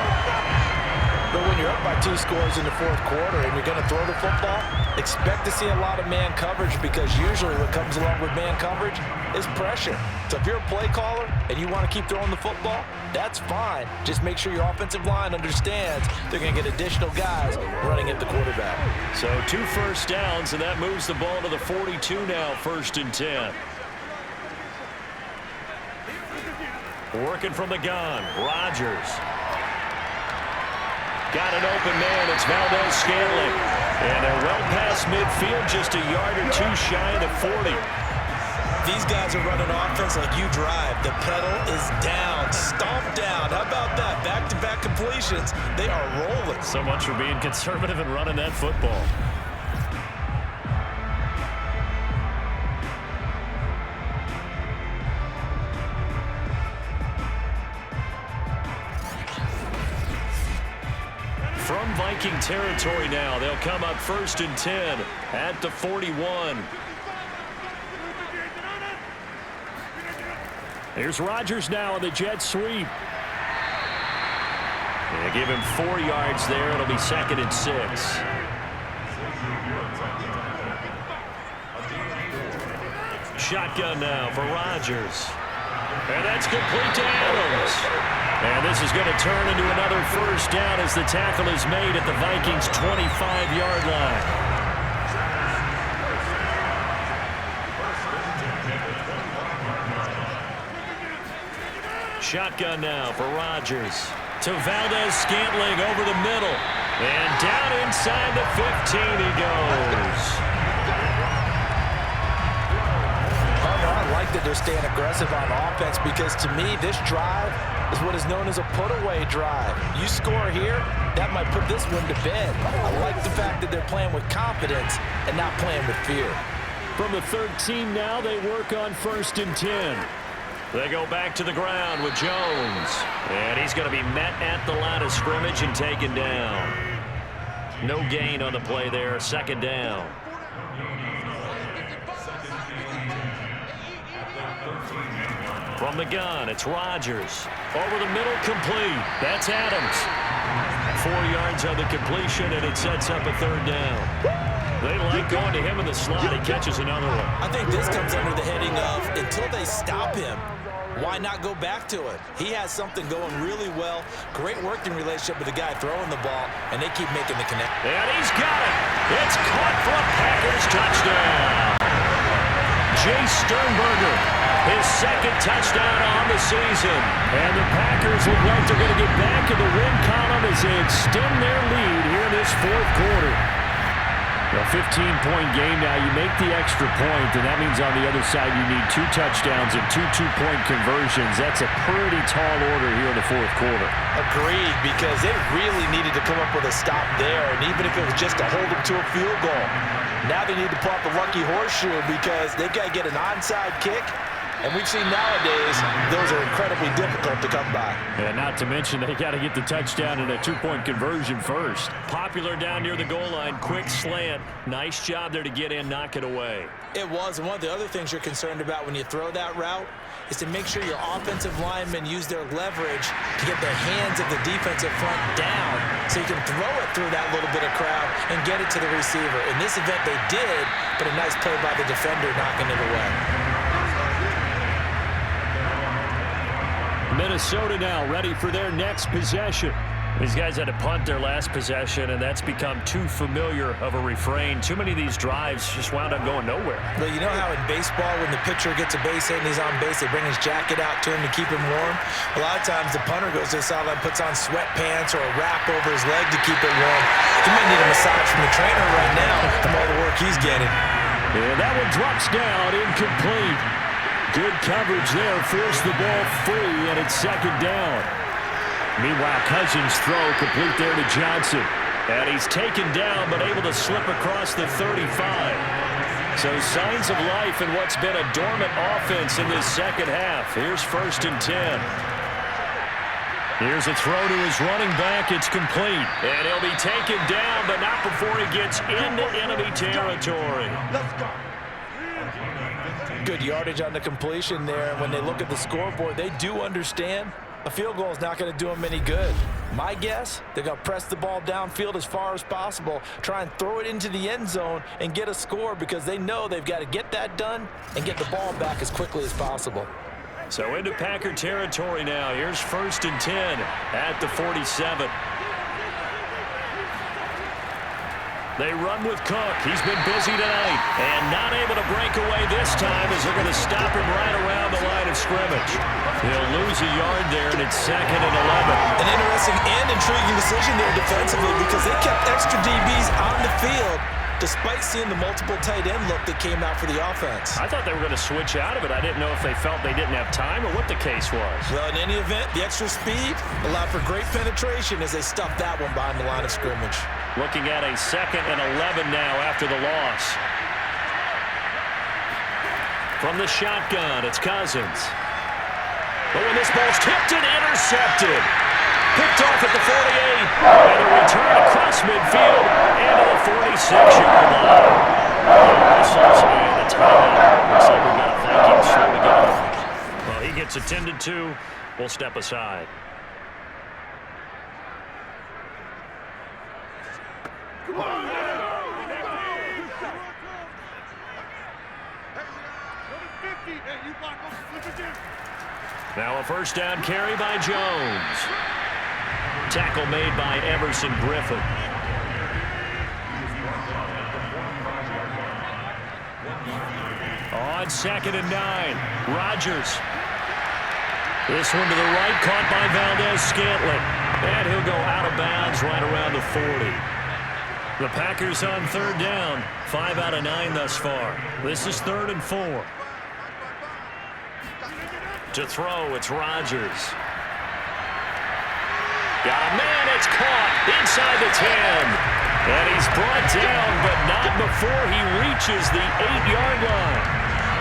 But when you're up by 2 2 scores in the 4th quarter and you're going to throw the football, expect to see a lot of man coverage because usually what comes along with man coverage is pressure. So if you're a play caller and you want to keep throwing the football, that's fine. Just make sure your offensive line understands they're going to get additional guys running at the quarterback. So 2 first downs, and that moves the ball to the 42 now, 1st and 10. Working from the gun, Rodgers. Got an open man, it's Valdez-Scantling. And they're well past midfield, just a yard or 2 shy of the 40. These guys are running offense like you drive. The pedal is down, stomped down. How about that? Back-to-back completions. They are rolling. So much for being conservative and running that football. From Viking territory now, they'll come up 1st and 10 at the 41. Here's Rodgers now on the jet sweep. They give him 4 yards there. It'll be 2nd and 6. Shotgun now for Rodgers. And that's complete to Adams. And this is going to turn into another 1st down as the tackle is made at the Vikings' 25-yard line. Shotgun now for Rodgers. To Valdez-Scantling over the middle. And down inside the 15 he goes. I like that they're staying aggressive on offense because to me this drive is what is known as a put-away drive. You score here, that might put this one to bed. I like the fact that they're playing with confidence and not playing with fear. From the 13 now, they work on 1st and 10. They go back to the ground with Jones. And he's going to be met at the line of scrimmage and taken down. No gain on the play there, 2nd down. From the gun, it's Rodgers. Over the middle, complete. That's Adams. 4 yards on the completion, and it sets up a 3rd down. They like going to him in the slot. He catches another one. I think this comes under the heading of until they stop him, why not go back to it? He has something going really well. Great working relationship with the guy throwing the ball, and they keep making the connect. And he's got it. It's caught for a Packers touchdown. Jay Sternberger, his 2nd touchdown on the season. And the Packers look like they're going to get back in the win column as they extend their lead here in this 4th quarter. A 15-point game now. You make the extra point, and that means on the other side you need 2 touchdowns and 2 two-point conversions. That's a pretty tall order here in the 4th quarter. Agreed, because they really needed to come up with a stop there, and even if it was just to hold them to a field goal. Now they need to pull out the lucky horseshoe because they've got to get an onside kick. And we've seen nowadays those are incredibly difficult to come by. And not to mention they got to get the touchdown and a 2-point conversion first. Popular down near the goal line, quick slant. Nice job there to get in, knock it away. It was, and one of the other things you're concerned about when you throw that route is to make sure your offensive linemen use their leverage to get the hands of the defensive front down so you can throw it through that little bit of crowd and get it to the receiver. In this event they did, but a nice play by the defender knocking it away. Minnesota now ready for their next possession. These guys had to punt their last possession, and that's become too familiar of a refrain. Too many of these drives just wound up going nowhere. But you know how in baseball, when the pitcher gets a base hit and he's on base, they bring his jacket out to him to keep him warm? A lot of times the punter goes to the sideline, puts on sweatpants or a wrap over his leg to keep it warm. He might need a massage from the trainer right now from all the work he's getting. Yeah, that one drops down, incomplete. Good coverage there, forced the ball free, and it's 2nd down. Meanwhile, Cousins' throw complete there to Johnson. And he's taken down, but able to slip across the 35. So signs of life in what's been a dormant offense in this 2nd half. Here's 1st and 10. Here's a throw to his running back. It's complete. And he'll be taken down, but not before he gets into enemy territory. Let's go. Good yardage on the completion there. When they look at the scoreboard, they do understand A field goal is not going to do them any good. My guess, they're going to press the ball downfield as far as possible, try and throw it into the end zone and get a score because they know they've got to get that done and get the ball back as quickly as possible. So into Packer territory now. Here's 1st and 10 at the 47. They run with Cook. He's been busy tonight. And not able to break away this time as they're going to stop him right around the line of scrimmage. He'll lose a yard there, and it's 2nd and 11. An interesting and intriguing decision there defensively because they kept extra DBs on the field despite seeing the multiple tight end look that came out for the offense. I thought they were going to switch out of it. I didn't know if they felt they didn't have time or what the case was. Well, in any event, the extra speed allowed for great penetration as they stuffed that one behind the line of scrimmage. Looking at a 2nd and 11 now after the loss. From the shotgun, it's Cousins. But when this ball's tipped and intercepted. Picked off at the 48. And a return across midfield and to the 46-yard line. Whistles and a timeout. Looks like we've got a Vikings slow to go. Well, he gets attended to. We'll step aside. Now a 1st down carry by Jones. Tackle made by Everson Griffin. On 2nd and 9, Rodgers. This one to the right, caught by Valdez-Scantling. And he'll go out of bounds right around the 40. The Packers on 3rd down, 5 out of 9 thus far. This is 3rd and 4. To throw, it's Rodgers. Got a man, it's caught inside the 10. And he's brought down, but not before he reaches the 8-yard line.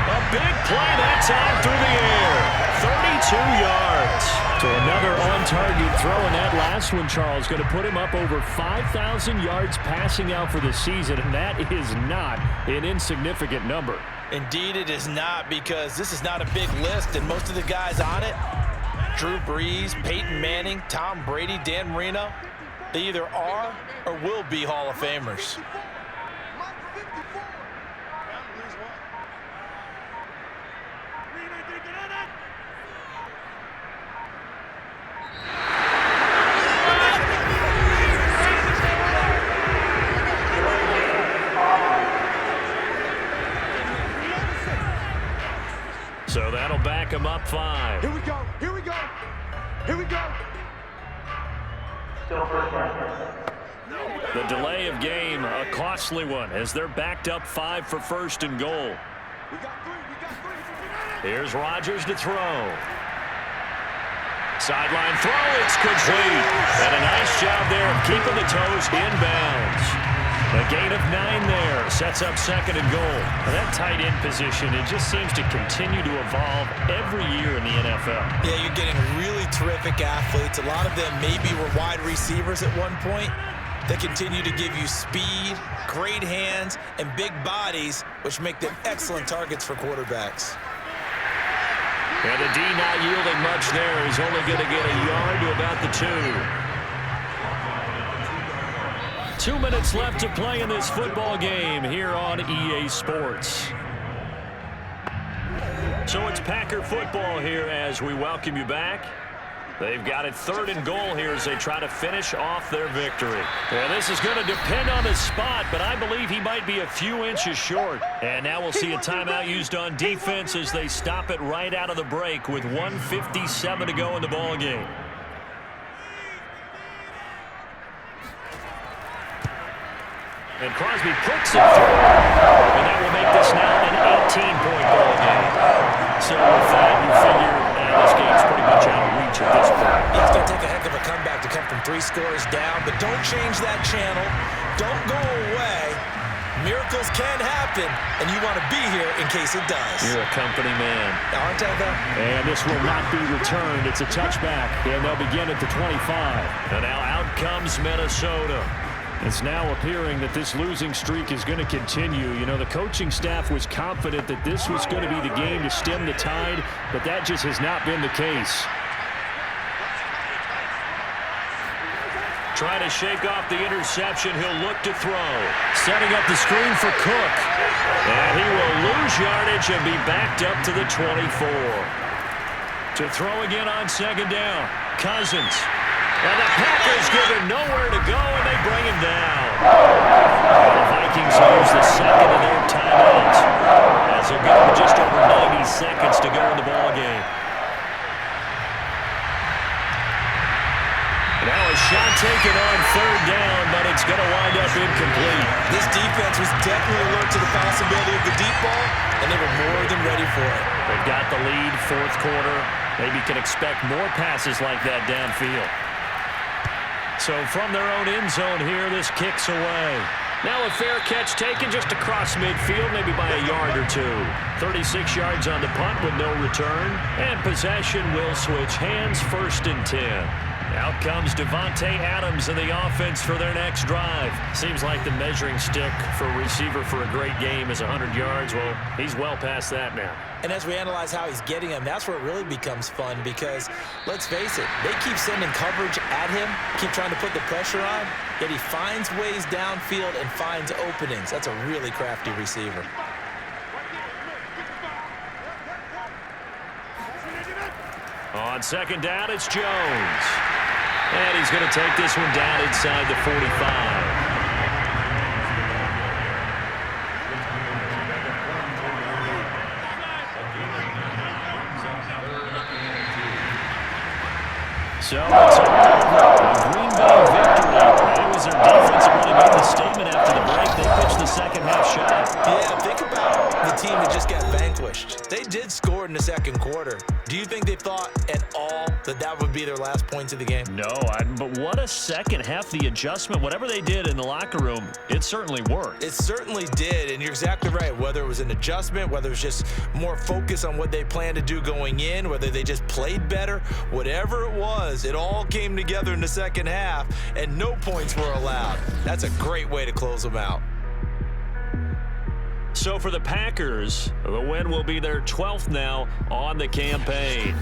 A big play that time through the air. 32 yards. So another on-target throw, and that last one, Charles, going to put him up over 5,000 yards passing out for the season, and that is not an insignificant number. Indeed it is not, because this is not a big list, and most of the guys on it, Drew Brees, Peyton Manning, Tom Brady, Dan Marino, they either are or will be Hall of Famers. So that'll back him up 5. Here we go. Here we go. Here we go. The delay of game, a costly one, as they're backed up 5 for 1st and goal. We got 3. We got 3. Here's Rodgers to throw. Sideline throw, it's complete. And a nice job there of keeping the toes inbounds. A gain of 9 there, sets up 2nd and goal. Now that tight end position, it just seems to continue to evolve every year in the NFL. Yeah, you're getting really terrific athletes. A lot of them maybe were wide receivers at one point. They continue to give you speed, great hands, and big bodies, which make them excellent targets for quarterbacks. And the D not yielding much there. He's only going to get a yard to about the 2. 2 minutes left to play in this football game here on EA Sports. So it's Packer football here as we welcome you back. They've got it 3rd and goal here as they try to finish off their victory. Well, this is going to depend on the spot, but I believe he might be a few inches short. And now we'll see a timeout used on defense as they stop it right out of the break with 1:57 to go in the ball game. And Crosby puts it through. And that will make this now an 18-point ball game. So with that, you figure this game's pretty much out of reach at this point. Yeah, it's going to take a heck of a comeback to come from 3 scores down, but don't change that channel. Don't go away. Miracles can happen, and you want to be here in case it does. You're a company man. Aren't I, though? And this will not be returned. It's a touchback, and they'll begin at the 25. And now out comes Minnesota. It's now appearing that this losing streak is going to continue. You know, the coaching staff was confident that this was going to be the game to stem the tide, but that just has not been the case. Trying to shake off the interception. He'll look to throw. Setting up the screen for Cook. And he will lose yardage and be backed up to the 24. To throw again on second down. Cousins. And the Packers give him nowhere to go, and they bring him down. And the Vikings use the second of their timeouts as they'll get with just over 90 seconds to go in the ballgame. Now a shot taken on third down, but it's going to wind up incomplete. This defense was definitely alert to the possibility of the deep ball, and they were more than ready for it. They've got the lead, fourth quarter. Maybe can expect more passes like that downfield. So from their own end zone here, this kicks away. Now a fair catch taken just across midfield, maybe by a yard or two. 36 yards on the punt with no return. And possession will switch hands, 1st and 10. Out comes Devontae Adams in the offense for their next drive. Seems like the measuring stick for a receiver for a great game is 100 yards. Well, he's well past that now. And as we analyze how he's getting them, that's where it really becomes fun because, let's face it, they keep sending coverage at him, keep trying to put the pressure on, yet he finds ways downfield and finds openings. That's a really crafty receiver. On second down, it's Jones. And he's going to take this one down inside the 45. So it's a Green Bay victory. It was their defense that really made the statement after the break. They pitched the second half shot. Yeah, think about the team that just got vanquished. They did score in the second quarter. Do you think they thought at all that that would be their last points of the game? No, but what a second half. The adjustment, whatever they did in the locker room, it certainly worked. It certainly did, and you're exactly right. Whether it was an adjustment, whether it was just more focus on what they planned to do going in, whether they just played better, whatever it was, it all came together in the second half, and no points were allowed. That's a great way to close them out. So for the Packers, the win will be their 12th now on the campaign.